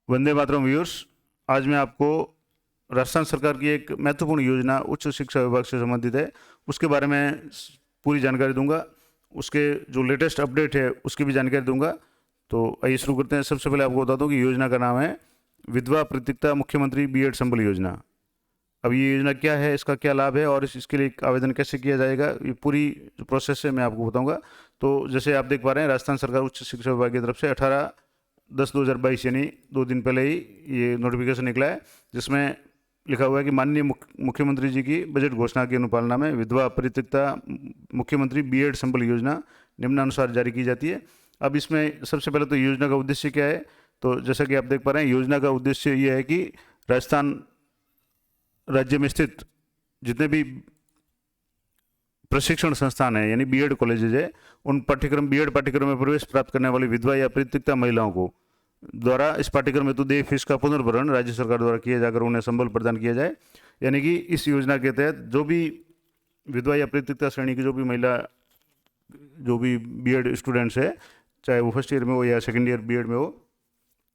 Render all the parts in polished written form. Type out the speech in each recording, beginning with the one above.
Vande Mataram viewers. आज मैं आपको राजस्थान सरकार की एक महत्वपूर्ण योजना उच्च शिक्षा विभाग से संबंधित है, उसके बारे में पूरी जानकारी दूंगा। उसके जो लेटेस्ट अपडेट है उसकी भी जानकारी दूंगा। तो आइए शुरू करते हैं। सबसे पहले आपको बता दूं कि योजना का नाम है विधवा प्रतिक्ता मुख्यमंत्री बीएड संबल योजना। अब ये योजना क्या है, इसका क्या लाभ है और इसके लिए आवेदन कैसे किया जाएगा, ये पूरी जो प्रोसेस है मैं आपको बताऊंगा। तो जैसे आप देख पा रहे हैं, राजस्थान सरकार उच्च शिक्षा विभाग की तरफ से 18/10/2022 यानी 2 दिन पहले ही ये नोटिफिकेशन निकला है, जिसमें लिखा हुआ है कि माननीय मुख्यमंत्री जी की बजट घोषणा की अनुपालना में विधवा परित्यक्ता मुख्यमंत्री बीएड संबल योजना निम्नानुसार जारी की जाती है। अब इसमें सबसे पहले तो योजना का उद्देश्य क्या है। तो जैसा कि आप देख पा रहे हैं, योजना का उद्देश्य ये है कि राजस्थान राज्य में स्थित जितने भी प्रशिक्षण संस्थान है यानी बीएड कॉलेजेज है, उन बीएड पाठ्यक्रम में प्रवेश प्राप्त करने वाली विधवा या परित्यक्ता महिलाओं को द्वारा इस पाठ्यक्रम हेतु देय फीस का पुनर्भरण राज्य सरकार द्वारा किया जाकर उन्हें संबल प्रदान किया जाए। यानी कि इस योजना के तहत जो भी विधवा या परित्यक्ता श्रेणी की जो भी महिला, जो भी बीएड स्टूडेंट्स है, चाहे वो फर्स्ट ईयर में हो या सेकेंड ईयर बीएड में हो,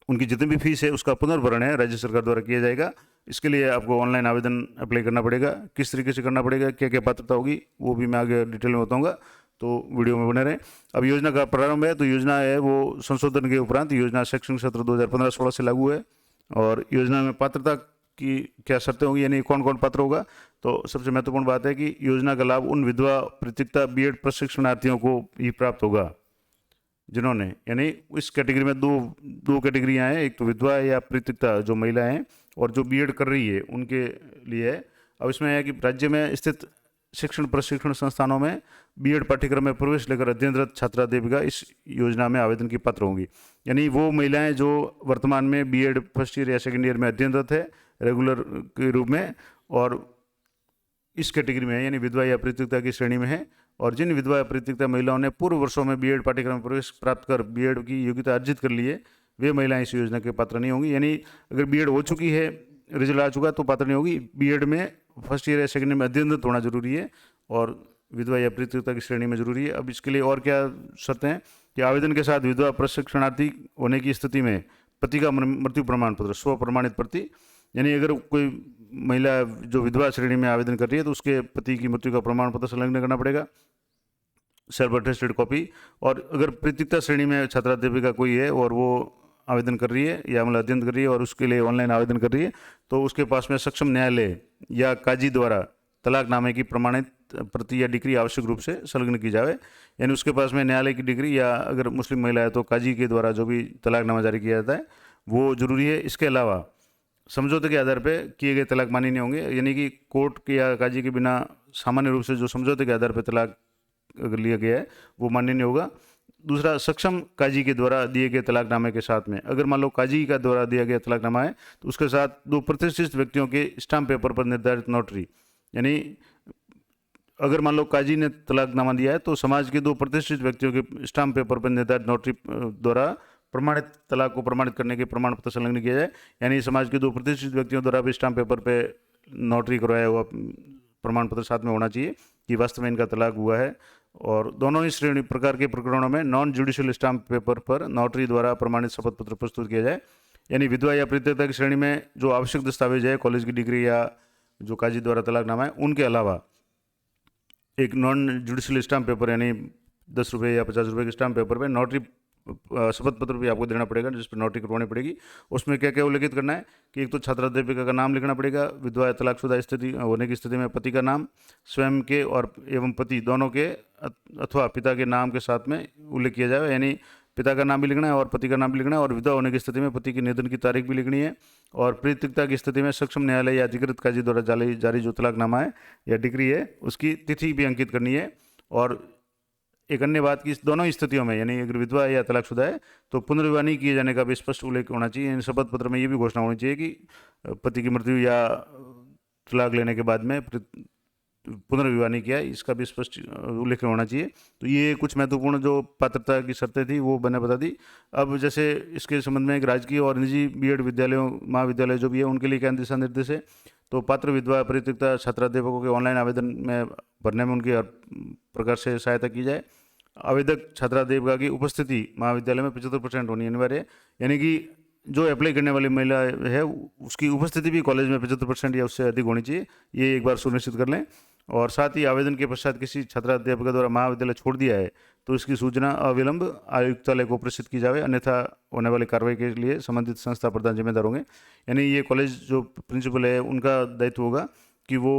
उनकी जितनी भी फीस है उसका पुनर्भरण है राज्य सरकार द्वारा किया जाएगा। इसके लिए आपको ऑनलाइन आवेदन अप्लाई करना पड़ेगा। किस तरीके से करना पड़ेगा, क्या क्या पात्रता होगी, वो भी मैं आगे डिटेल में बताऊंगा, तो वीडियो में बने रहें। अब योजना का प्रारंभ है, तो योजना है वो संशोधन के उपरांत योजना शैक्षणिक सत्र 2015-16 से लागू है। और योजना में पात्रता की क्या शर्तें होंगी, यानी कौन कौन पात्र होगा। तो सबसे महत्वपूर्ण बात है कि योजना का लाभ उन विधवा प्रतियोगिता बीएड प्रशिक्षणार्थियों को ही प्राप्त होगा जिन्होंने, यानी इस कैटेगरी में दो दो कैटेगरियाँ हैं, एक तो विधवा या प्रतियोगिता जो महिलाएं हैं और जो बीएड कर रही है उनके लिए है। अब इसमें है कि राज्य में स्थित शिक्षण प्रशिक्षण संस्थानों में बीएड पाठ्यक्रम में प्रवेश लेकर अध्ययनरत छात्रा देविका इस योजना में आवेदन की पात्र होंगी। यानी वो महिलाएं जो वर्तमान में बीएड फर्स्ट ईयर या सेकेंड ईयर में अध्ययनरत है रेगुलर के रूप में, और इस कैटेगरी में है यानी विधवा या परित्यक्ता की श्रेणी में है। और जिन विधवा या परित्यक्ता महिलाओं ने पूर्व वर्षों में बीएड पाठ्यक्रम में प्रवेश प्राप्त कर बीएड की योग्यता अर्जित कर ली है, वे महिलाएं इस योजना के पात्र नहीं होंगी। यानी अगर बीएड हो चुकी है, रिजल्ट आ चुका, तो पात्र नहीं होगी। बीएड में फर्स्ट ईयर या सेकेंड ईयर में अध्ययनरत होना जरूरी है और विधवा या परित्यक्ता की श्रेणी में जरूरी है। अब इसके लिए और क्या शर्तें हैं कि आवेदन के साथ विधवा प्रशिक्षणार्थी होने की स्थिति में पति का मृत्यु प्रमाण पत्र स्व प्रमाणित प्रति, यानी अगर कोई महिला जो विधवा श्रेणी में आवेदन कर रही है तो उसके पति की मृत्यु का प्रमाण पत्र संलग्न करना पड़ेगा, सेल्फ अटेस्टेड कॉपी। और अगर प्रतियोगिता श्रेणी में छात्रा देविका कोई है और वो आवेदन कर रही है या मतलब अध्ययन कर रही है और उसके लिए ऑनलाइन आवेदन कर रही है, तो उसके पास में सक्षम न्यायालय या काजी द्वारा तलाकनामे की प्रमाणित प्रति या डिग्री आवश्यक रूप से संलग्न की जाए। यानी उसके पास में न्यायालय की डिग्री, या अगर मुस्लिम महिला है तो काजी के द्वारा जो भी तलाकनामा जारी किया जाता है वो जरूरी है। इसके अलावा समझौते के आधार पर किए गए तलाक मान्य नहीं होंगे, यानी कि कोर्ट के या काजी के बिना सामान्य रूप से जो समझौते के आधार पर तलाक अगर लिया गया है वो मान्य नहीं होगा। दूसरा, सक्षम काजी के द्वारा दिए गए तलाकनामे के साथ में, अगर मान लो काजी का द्वारा दिया गया तलाकनामा है तो उसके साथ 2 प्रतिष्ठित व्यक्तियों के स्टाम्प पेपर पर निर्धारित नोटरी, यानी अगर मान लो काजी ने तलाकनामा दिया है तो समाज के 2 प्रतिष्ठित व्यक्तियों के स्टाम्प पेपर पर निर्धारित नोटरी द्वारा प्रमाणित तलाक को प्रमाणित करने के प्रमाण पत्र संलग्न किया जाए। यानी समाज के 2 प्रतिष्ठित व्यक्तियों द्वारा भी स्टाम्प पेपर पे नोटरी करवाया हुआ प्रमाण पत्र साथ में होना चाहिए कि वास्तव में इनका तलाक हुआ है। और दोनों ही श्रेणी प्रकार के प्रकरणों में नॉन जुडिशियल स्टाम्प पेपर पर नोटरी द्वारा प्रमाणित शपथ पत्र प्रस्तुत किया जाए। यानी विधवा या परित्यक्ता की श्रेणी में जो आवश्यक दस्तावेज है, कॉलेज की डिग्री या जो काजी द्वारा तलाकनामा है, उनके अलावा एक नॉन जुडिशियल स्टाम्प पेपर यानी 10 रुपये या 50 रुपये के स्टाम्प पेपर पे नोटरी शपथ पत्र भी आपको देना पड़ेगा, जिस पर नोटरी करवानी पड़ेगी। उसमें क्या क्या उल्लेखित करना है कि एक तो छात्रा देविका का नाम लिखना पड़ेगा, विधवा या तलाकशुदा स्थिति होने की स्थिति में पति का नाम स्वयं के और एवं पति दोनों के अथवा पिता के नाम के साथ में उल्लेख किया जाए, यानी पिता का नाम भी लिखना है और पति का नाम भी लिखना है। और विधवा होने की स्थिति में पति के निधन की तारीख भी लिखनी है। और परित्यक्ता की स्थिति में सक्षम न्यायालय या अधिकृत काजी द्वारा जारी जो तलाकनामा है या डिग्री है उसकी तिथि भी अंकित करनी है। और एक अन्य बात की दोनों स्थितियों में, यानी अगर विधवा या तलाकशुदा है तो पुनर्विवाह नहीं किए जाने का भी स्पष्ट उल्लेख होना चाहिए। यानी शपथ पत्र में ये भी घोषणा होनी चाहिए कि पति की मृत्यु या तलाक लेने के बाद में पुनर्विवाह नहीं किया, इसका भी स्पष्ट उल्लेख होना चाहिए। तो ये कुछ महत्वपूर्ण जो पात्रता की शर्तें थी वो मैंने बता दी। अब जैसे इसके संबंध में एक राजकीय और निजी बीएड विद्यालयों महाविद्यालय जो भी है उनके लिए क्या दिशा निर्देश है। तो पात्र विधवा परित्यक्ता छात्राध्यापकों के ऑनलाइन आवेदन में भरने में उनकी हर प्रकार से सहायता की जाए। आवेदक छात्राध्यापिका की उपस्थिति महाविद्यालय में 75% होनी अनिवार्य है। यानी कि जो अप्लाई करने वाली महिला है उसकी उपस्थिति भी कॉलेज में 75% या उससे अधिक होनी चाहिए, ये एक बार सुनिश्चित कर लें। और साथ ही आवेदन के पश्चात किसी छात्राध्यापिका द्वारा महाविद्यालय छोड़ दिया है तो इसकी सूचना अविलंब आयुक्तालय को प्रेषित की जाए, अन्यथा होने वाली कार्रवाई के लिए संबंधित संस्था प्रधान जिम्मेदार होंगे। यानी ये कॉलेज जो प्रिंसिपल है उनका दायित्व होगा कि वो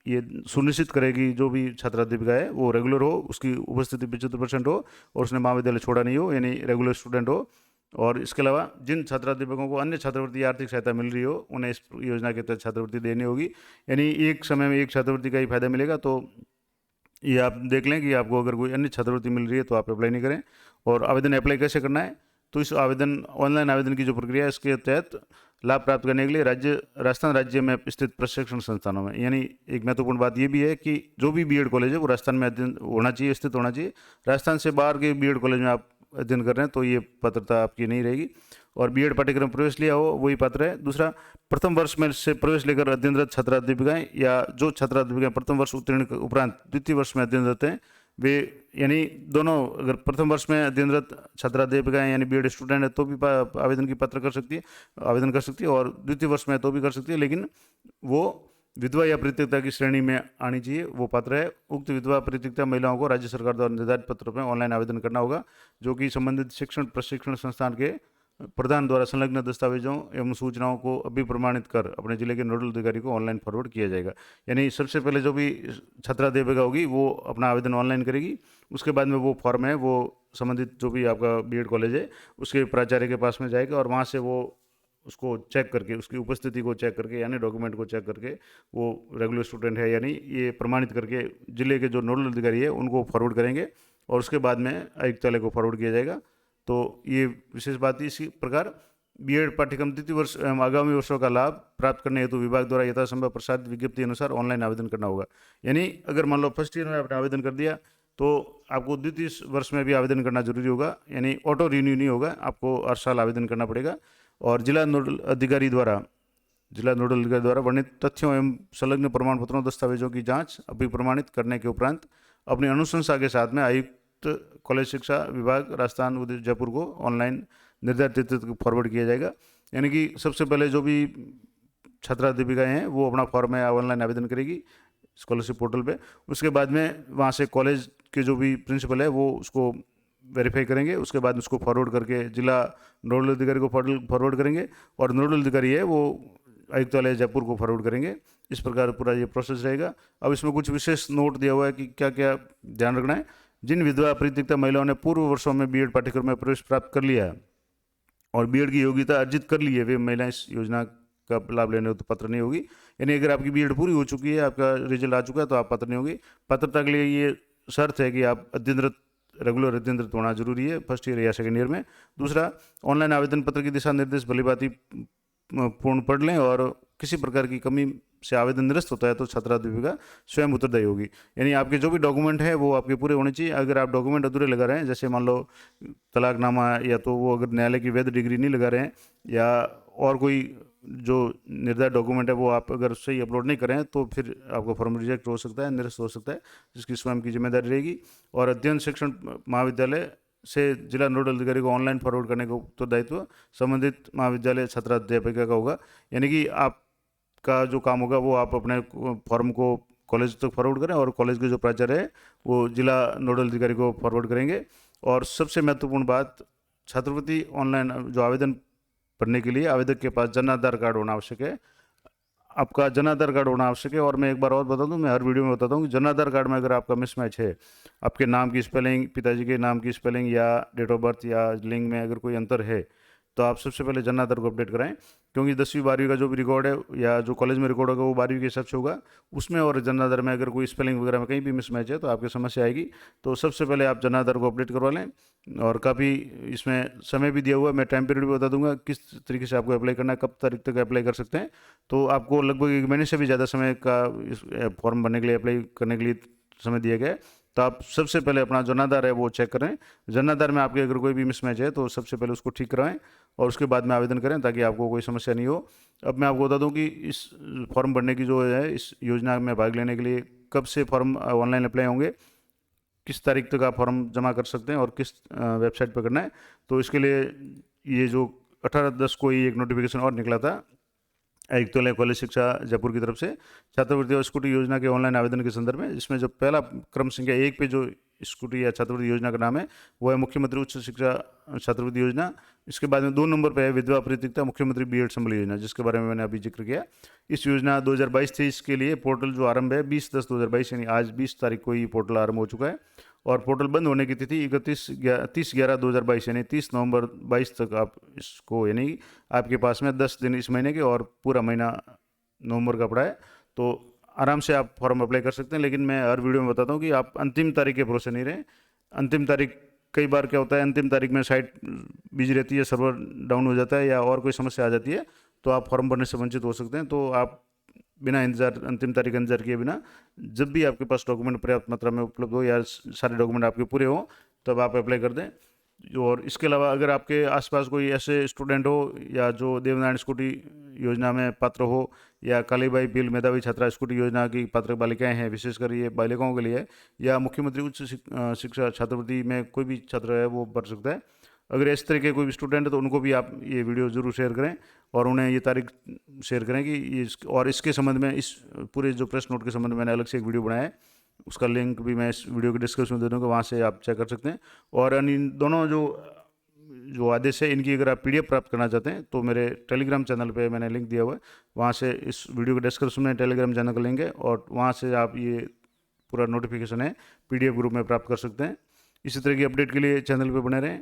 ये सुनिश्चित करेगी जो भी छात्राध्यापिका है वो रेगुलर हो, उसकी उपस्थिति 75% हो और उसने महाविद्यालय छोड़ा नहीं हो, यानी रेगुलर स्टूडेंट हो। और इसके अलावा जिन छात्राध्यापकों को अन्य छात्रवृत्ति या आर्थिक सहायता मिल रही हो उन्हें इस योजना के तहत छात्रवृत्ति देनी होगी। यानी एक समय में एक छात्रवृत्ति का ही फायदा मिलेगा, तो ये आप देख लें कि आपको अगर कोई अन्य छात्रवृत्ति मिल रही है तो आप अप्लाई नहीं करें। और आवेदन अप्लाई कैसे करना है, तो इस आवेदन ऑनलाइन आवेदन की जो प्रक्रिया है इसके तहत लाभ प्राप्त करने के लिए राजस्थान राज्य में स्थित प्रशिक्षण संस्थानों में, यानी एक महत्वपूर्ण बात ये भी है कि जो भी बीएड कॉलेज है वो राजस्थान में अध्ययन होना चाहिए, स्थित होना चाहिए। राजस्थान से बाहर के बीएड कॉलेज में आप अध्ययन कर रहे हैं तो ये पात्रता आपकी नहीं रहेगी। और बीएड पाठ्यक्रम प्रवेश लिया हो वही पात्र है। दूसरा, प्रथम वर्ष में से प्रवेश लेकर अध्ययनरत छात्राध्यापिकाएं या जो छात्राध्यापिकाएं प्रथम वर्ष उत्तीर्ण उपरांत द्वितीय वर्ष में अध्ययनरत हैं वे, यानी दोनों, अगर प्रथम वर्ष में अध्ययनरत छात्राध्यापिकाएं यानी बीएड स्टूडेंट है तो भी आवेदन की पात्र कर सकती है, आवेदन कर सकती है, और द्वितीय वर्ष में तो भी कर सकती है, लेकिन वो विधवा या परित्यक्ता की श्रेणी में आनी चाहिए, वो पात्र है। उक्त विधवा परित्यक्ता महिलाओं को राज्य सरकार द्वारा निर्धारित पत्रों में ऑनलाइन आवेदन करना होगा, जो कि संबंधित शिक्षण प्रशिक्षण संस्थान के प्रधान द्वारा संलग्न दस्तावेजों एवं सूचनाओं को अभिप्रमाणित कर अपने जिले के नोडल अधिकारी को ऑनलाइन फॉरवर्ड किया जाएगा। यानी सबसे पहले जो भी छात्राध्यापिका होगी वो अपना आवेदन ऑनलाइन करेगी, उसके बाद में वो फॉर्म है वो संबंधित जो भी आपका बीएड कॉलेज है उसके प्राचार्य के पास में जाएगा और वहाँ से वो उसको चेक करके, उसकी उपस्थिति को चेक करके, यानी डॉक्यूमेंट को चेक करके वो रेगुलर स्टूडेंट है यानी ये प्रमाणित करके जिले के जो नोडल अधिकारी है उनको फॉरवर्ड करेंगे और उसके बाद में आयुक्तालय को फॉरवर्ड किया जाएगा। तो ये विशेष बात है। इसी प्रकार बीएड पाठ्यक्रम द्वितीय वर्ष एवं आगामी वर्षों का लाभ प्राप्त करने हेतु विभाग द्वारा यथासंभव प्रसारित विज्ञप्ति अनुसार ऑनलाइन आवेदन करना होगा। यानी अगर मान लो फर्स्ट ईयर में आपने आवेदन कर दिया तो आपको द्वितीय वर्ष में भी आवेदन करना जरूरी होगा, यानी ऑटो रिन्यू नहीं होगा, आपको हर साल आवेदन करना पड़ेगा। और जिला नोडल अधिकारी द्वारा वर्णित तथ्यों एवं संलग्न प्रमाण पत्रों दस्तावेजों की जांच अभिप्रमाणित करने के उपरांत अपनी अनुशंसा के साथ में आयुक्त कॉलेज शिक्षा विभाग राजस्थान जयपुर को ऑनलाइन निर्धारित तिथि तक फॉरवर्ड किया जाएगा। यानी कि सबसे पहले जो भी छात्राध्यापिकाएं हैं वो अपना फॉर्म है ऑनलाइन आवेदन करेगी स्कॉलरशिप पोर्टल पे, उसके बाद में वहाँ से कॉलेज के जो भी प्रिंसिपल है वो उसको वेरीफाई करेंगे, उसके बाद उसको फॉरवर्ड करके जिला नोडल अधिकारी को फॉरवर्ड करेंगे और नोडल अधिकारी है वो आयुक्तालय जयपुर को फॉरवर्ड करेंगे। इस प्रकार पूरा ये प्रोसेस रहेगा। अब इसमें कुछ विशेष नोट दिया हुआ है कि क्या क्या ध्यान रखना है। जिन विधवा परित्यक्ता महिलाओं ने पूर्व वर्षों में बीएड पाठ्यक्रम में प्रवेश प्राप्त कर लिया है और बीएड की योग्यता अर्जित कर ली है वे महिलाएं इस योजना का लाभ लेने तो पात्र नहीं होगी। यानी अगर आपकी बीएड पूरी हो चुकी है, आपका रिजल्ट आ चुका है तो आप पात्र नहीं होगी। पात्रता के लिए ये शर्त है कि आप अध्ययनरत रेगुलर अध्ययनरत होना जरूरी है फर्स्ट ईयर या सेकेंड ईयर में। दूसरा, ऑनलाइन आवेदन पत्र की दिशा निर्देश भलीभांति पूर्ण पढ़ लें और किसी प्रकार की कमी से आवेदन निरस्त होता है तो छात्राध्यापिका स्वयं उत्तरदायी होगी। यानी आपके जो भी डॉक्यूमेंट है वो आपके पूरे होने चाहिए। अगर आप डॉक्यूमेंट अधूरे लगा रहे हैं, जैसे मान लो तलाकनामा या तो वो अगर न्यायालय की वैध डिग्री नहीं लगा रहे हैं या और कोई जो निर्धारित डॉक्यूमेंट है वो आप अगर सही अपलोड नहीं करें तो फिर आपका फॉर्म रिजेक्ट हो सकता है, निरस्त हो सकता है, जिसकी स्वयं की जिम्मेदारी रहेगी। और अध्ययन शिक्षण महाविद्यालय से जिला नोडल अधिकारी को ऑनलाइन फॉरवर्ड करने का उत्तरदायित्व संबंधित महाविद्यालय छात्राध्यापिका का होगा। यानी कि आपका जो काम होगा वो आप अपने फॉर्म को कॉलेज तक फॉरवर्ड करें और कॉलेज के जो प्राचार्य है वो जिला नोडल अधिकारी को फॉरवर्ड करेंगे। और सबसे महत्वपूर्ण बात, छात्रवृत्ति ऑनलाइन जो आवेदन भरने के लिए आवेदक के पास जन आधार कार्ड होना आवश्यक है। आपका जन आधार कार्ड होना आवश्यक है। और मैं एक बार और बता दूं, मैं हर वीडियो में बताता हूँ कि जन आधार कार्ड में अगर आपका मिसमैच है, आपके नाम की स्पेलिंग, पिताजी के नाम की स्पेलिंग या डेट ऑफ बर्थ या लिंग में अगर कोई अंतर है तो आप सबसे पहले जन आधार को अपडेट कराएं, क्योंकि 10वीं 12वीं का जो भी रिकॉर्ड है या जो कॉलेज में रिकॉर्ड होगा वो 12वीं के हिसाब से होगा उसमें, और जन आधार में अगर कोई स्पेलिंग वगैरह में कहीं भी मिसमैच है तो आपकी समस्या आएगी। तो सबसे पहले आप जन आधार को अपडेट करवा लें। और काफ़ी इसमें समय भी दिया हुआ है, मैं टाइम पीरियड भी बता दूंगा किस तरीके से आपको अप्लाई करना है, कब तारीख तक अप्लाई कर सकते हैं। तो आपको लगभग 1 महीने से भी ज़्यादा समय का इस फॉर्म भरने के लिए, अप्लाई करने के लिए समय दिया गया है। तो आप सबसे पहले अपना जन आधार है वो चेक करें। जन आधार में आपके अगर कोई भी मिसमैच है तो सबसे पहले उसको ठीक कराएं और उसके बाद में आवेदन करें ताकि आपको कोई समस्या नहीं हो। अब मैं आपको बता दूं कि इस फॉर्म भरने की जो है, इस योजना में भाग लेने के लिए कब से फॉर्म ऑनलाइन अप्लाई होंगे, किस तारीख तक आप फॉर्म जमा कर सकते हैं और किस वेबसाइट पर करना है। तो इसके लिए ये जो 18/10 को ही एक नोटिफिकेशन और निकला था आयुक्तालय कॉलेज शिक्षा जयपुर की तरफ से छात्रवृत्ति और स्कूटी योजना के ऑनलाइन आवेदन के संदर्भ में, जिसमें जो पहला क्रम संख्या 1 पे जो स्कूटी या छात्रवृत्ति योजना का नाम है वो है मुख्यमंत्री उच्च शिक्षा छात्रवृत्ति योजना। इसके बाद में 2 नंबर पे है विधवा प्रीतिकता मुख्यमंत्री बीएड संबल योजना, जिसके बारे में मैंने अभी जिक्र किया। इस योजना 2022-23 के लिए पोर्टल जो आरंभ है 20/10/2022 यानी आज 20 तारीख को ही पोर्टल आरंभ हो चुका है और पोर्टल बंद होने की तिथि 30/11/2022 यानी 30 नवंबर 22 तक आप इसको, यानी आपके पास में 10 दिन इस महीने के और पूरा महीना नवंबर का पड़ा है, तो आराम से आप फॉर्म अप्लाई कर सकते हैं। लेकिन मैं हर वीडियो में बताता हूँ कि आप अंतिम तारीख के भरोसे नहीं रहें। अंतिम तारीख कई बार क्या होता है, अंतिम तारीख में साइट बिजी रहती है, सर्वर डाउन हो जाता है या और कोई समस्या आ जाती है, तो आप फॉर्म भरने से वंचित हो सकते हैं। तो आप बिना इंतजार, अंतिम तारीख का इंतजार किए बिना, जब भी आपके पास डॉक्यूमेंट पर्याप्त मात्रा में उपलब्ध हो या सारे डॉक्यूमेंट आपके पूरे हो, तब आप अप्लाई कर दें। और इसके अलावा अगर आपके आसपास कोई ऐसे स्टूडेंट हो या जो देवनारायण स्कूटी योजना में पात्र हो या कालीबाई बिल मेधावी छात्रा स्कूटी योजना की पात्र बालिकाएं हैं, विशेषकर ये बालिकाओं के लिए, या मुख्यमंत्री उच्च शिक्षा छात्रवृत्ति में कोई भी छात्र है वो भर सकता है। अगर इस तरह के कोई भी स्टूडेंट है तो उनको भी आप ये वीडियो ज़रूर शेयर करें और उन्हें ये तारीख शेयर करें कि ये और इसके संबंध में, इस पूरे जो प्रेस नोट के संबंध में मैंने अलग से एक वीडियो बनाया है, उसका लिंक भी मैं इस वीडियो के डिस्क्रिप्शन में दे दूँगा, वहाँ से आप चेक कर सकते हैं। और इन दोनों जो आदेश है इनकी अगर आप PDF प्राप्त करना चाहते हैं तो मेरे टेलीग्राम चैनल पे मैंने लिंक दिया हुआ है, वहाँ से इस वीडियो के डिस्क्रिप्शन में टेलीग्राम चैनल का लिंक है और वहाँ से आप ये पूरा नोटिफिकेशन है PDF ग्रुप में प्राप्त कर सकते हैं। इसी तरह की अपडेट के लिए चैनल पर बने रहें।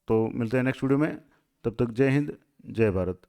तो मिलते हैं नेक्स्ट वीडियो में, तब तक जय हिंद, जय भारत।